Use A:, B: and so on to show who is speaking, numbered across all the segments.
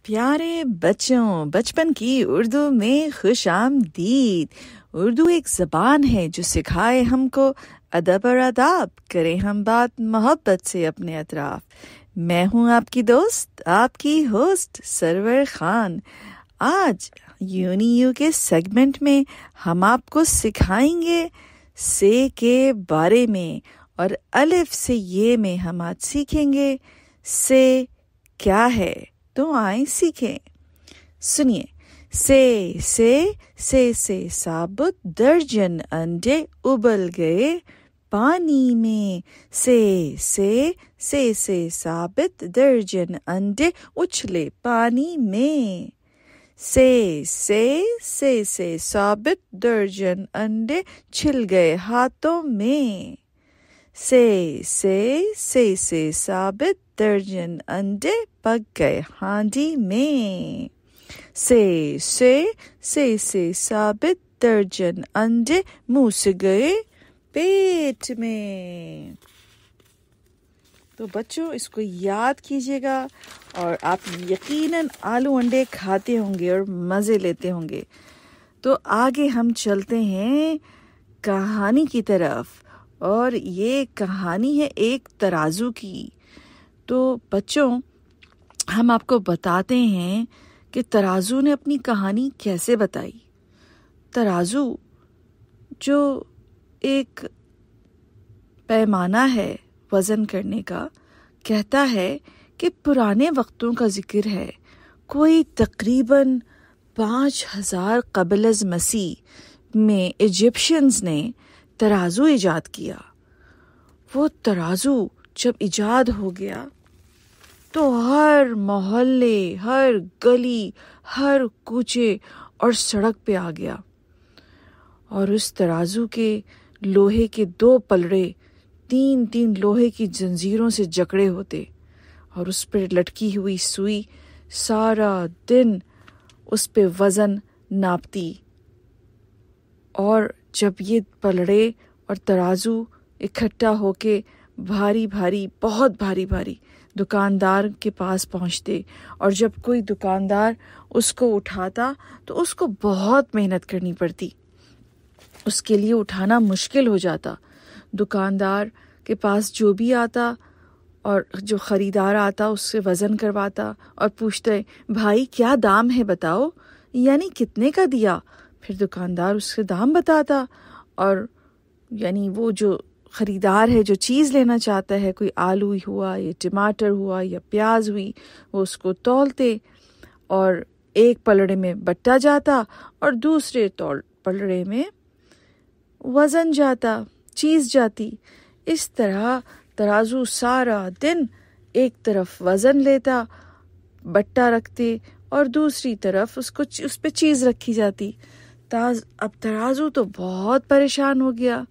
A: پیارے بچوں، بچپن کی اردو میں خوش آمدید۔ اردو ایک زبان ہے جو سکھائے ہم کو ادب اور آداب، کریں ہم بات محبت سے اپنے اطراف۔ میں ہوں آپ کی دوست، آپ کی ہوسٹ سرور خان۔ آج یونی کے سیگمنٹ میں ہم آپ کو سکھائیں گے سے کے بارے میں، اور الف سے یہ میں ہم آج سیکھیں گے سے کیا ہے۔ تو آئیں سیکھیں۔ سنیے، سے ثابت درجن انڈے ابل گئے پانی میں۔ سے ثابت درجن انڈے اچھلے پانی میں۔ سے ثابت درجن انڈے چھل گئے ہاتھوں میں۔ سے ثابت درجن انڈے پک گئے ہانڈی میں۔ سے ثابت درجن انڈے منہ سے گئے پیٹ میں۔ تو بچوں اس کو یاد کیجیے گا، اور آپ یقیناً آلو انڈے کھاتے ہوں گے اور مزے لیتے ہوں گے۔ تو آگے ہم چلتے ہیں کہانی کی طرف، اور یہ کہانی ہے ایک ترازو کی۔ تو بچوں ہم آپ کو بتاتے ہیں کہ ترازو نے اپنی کہانی کیسے بتائی۔ ترازو جو ایک پیمانہ ہے وزن کرنے کا، کہتا ہے کہ پرانے وقتوں کا ذکر ہے، کوئی تقریباً 5000 قبل از مسیح میں ایجپشنز نے ترازو ایجاد کیا۔ وہ ترازو جب ایجاد ہو گیا تو ہر محلے، ہر گلی، ہر کوچے اور سڑک پہ آ گیا، اور اس ترازو کے لوہے کے 2 پلڑے 3 لوہے کی زنجیروں سے جکڑے ہوتے، اور اس پہ لٹکی ہوئی سوئی سارا دن اس پہ وزن ناپتی۔ اور جب یہ پلڑے اور ترازو اکٹھا ہو کے بھاری بہت بھاری دکاندار کے پاس پہنچتے، اور جب کوئی دکاندار اس کو اٹھاتا تو اس کو بہت محنت کرنی پڑتی، اس کے لیے اٹھانا مشکل ہو جاتا۔ دکاندار کے پاس جو بھی آتا اور جو خریدار آتا اس سے وزن کرواتا اور پوچھتے، بھائی کیا دام ہے بتاؤ، یعنی کتنے کا دیا؟ پھر دکاندار اس کے دام بتاتا، اور یعنی وہ جو خریدار ہے جو چیز لینا چاہتا ہے، کوئی آلو ہوا یا ٹماٹر ہوا یا پیاز ہوئی، وہ اس کو تولتے، اور ایک پلڑے میں بٹا جاتا اور دوسرے پلڑے میں وزن جاتا، چیز جاتی۔ اس طرح ترازو سارا دن ایک طرف وزن لیتا، بٹا رکھتے، اور دوسری طرف اس پہ چیز رکھی جاتی۔ اب ترازو تو بہت پریشان ہو گیا،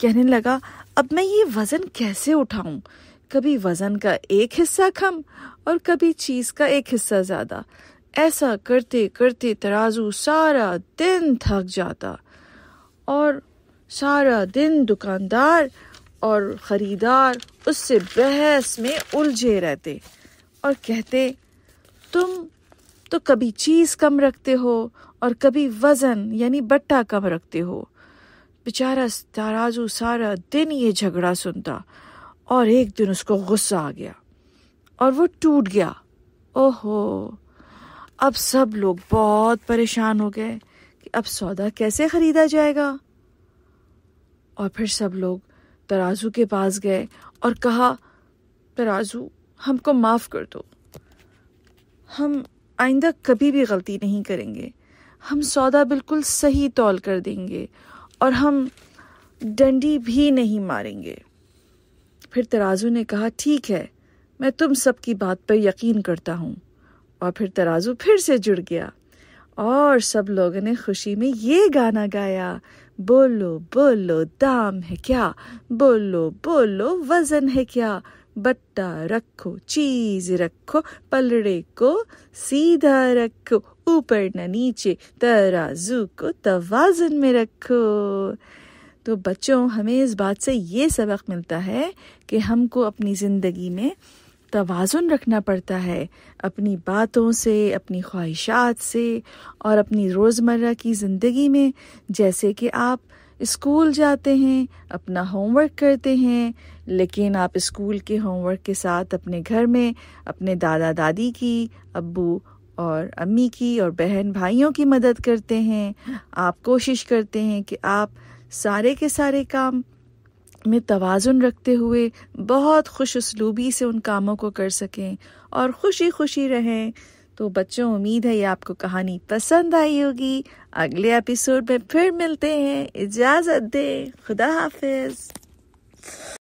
A: کہنے لگا اب میں یہ وزن کیسے اٹھاؤں؟ کبھی وزن کا ایک حصہ کم اور کبھی چیز کا ایک حصہ زیادہ۔ ایسا کرتے کرتے ترازو سارا دن تھک جاتا، اور سارا دن دکاندار اور خریدار اس سے بحث میں الجھے رہتے اور کہتے، تم تو کبھی چیز کم رکھتے ہو اور کبھی وزن یعنی بٹا کم رکھتے ہو۔ بیچارہ ترازو سارا دن یہ جھگڑا سنتا، اور ایک دن اس کو غصہ آ گیا اور وہ ٹوٹ گیا۔ اوہو، اب سب لوگ بہت پریشان ہو گئے کہ اب سودا کیسے خریدا جائے گا۔ اور پھر سب لوگ ترازو کے پاس گئے اور کہا، ترازو ہم کو معاف کر دو، ہم آئندہ کبھی بھی غلطی نہیں کریں گے، ہم سودا بالکل صحیح تول کر دیں گے، اور ہم ڈنڈی بھی نہیں ماریں گے۔ پھر ترازو نے کہا، ٹھیک ہے، میں تم سب کی بات پر یقین کرتا ہوں۔ اور پھر ترازو پھر سے جڑ گیا، اور سب لوگوں نے خوشی میں یہ گانا گایا، بولو بولو دام ہے کیا، بولو بولو وزن ہے کیا، بٹا رکھو چیز رکھو، پلڑے کو سیدھا رکھو، اوپر نہ نیچے ترازو کو توازن میں رکھو۔ تو بچوں ہمیں اس بات سے یہ سبق ملتا ہے کہ ہم کو اپنی زندگی میں توازن رکھنا پڑتا ہے اپنی باتوں سے، اپنی خواہشات سے اور اپنی روزمرہ کی زندگی میں. جیسے کہ آپ اسکول جاتے ہیں، اپنا ہوم ورک کرتے ہیں، لیکن آپ اسکول کے ہوم ورک کے ساتھ اپنے گھر میں اپنے دادا دادی کی، ابو اور امی کی اور بہن بھائیوں کی مدد کرتے ہیں. آپ کوشش کرتے ہیں کہ آپ سارے کے سارے کام میں توازن رکھتے ہوئے بہت خوش اسلوبی سے ان کاموں کو کر سکیں اور خوشی خوشی رہیں. تو بچوں، امید ہے یہ آپ کو کہانی پسند آئی ہوگی. اگلے ایپیسوڈ میں پھر ملتے ہیں. اجازت دیں. خدا حافظ.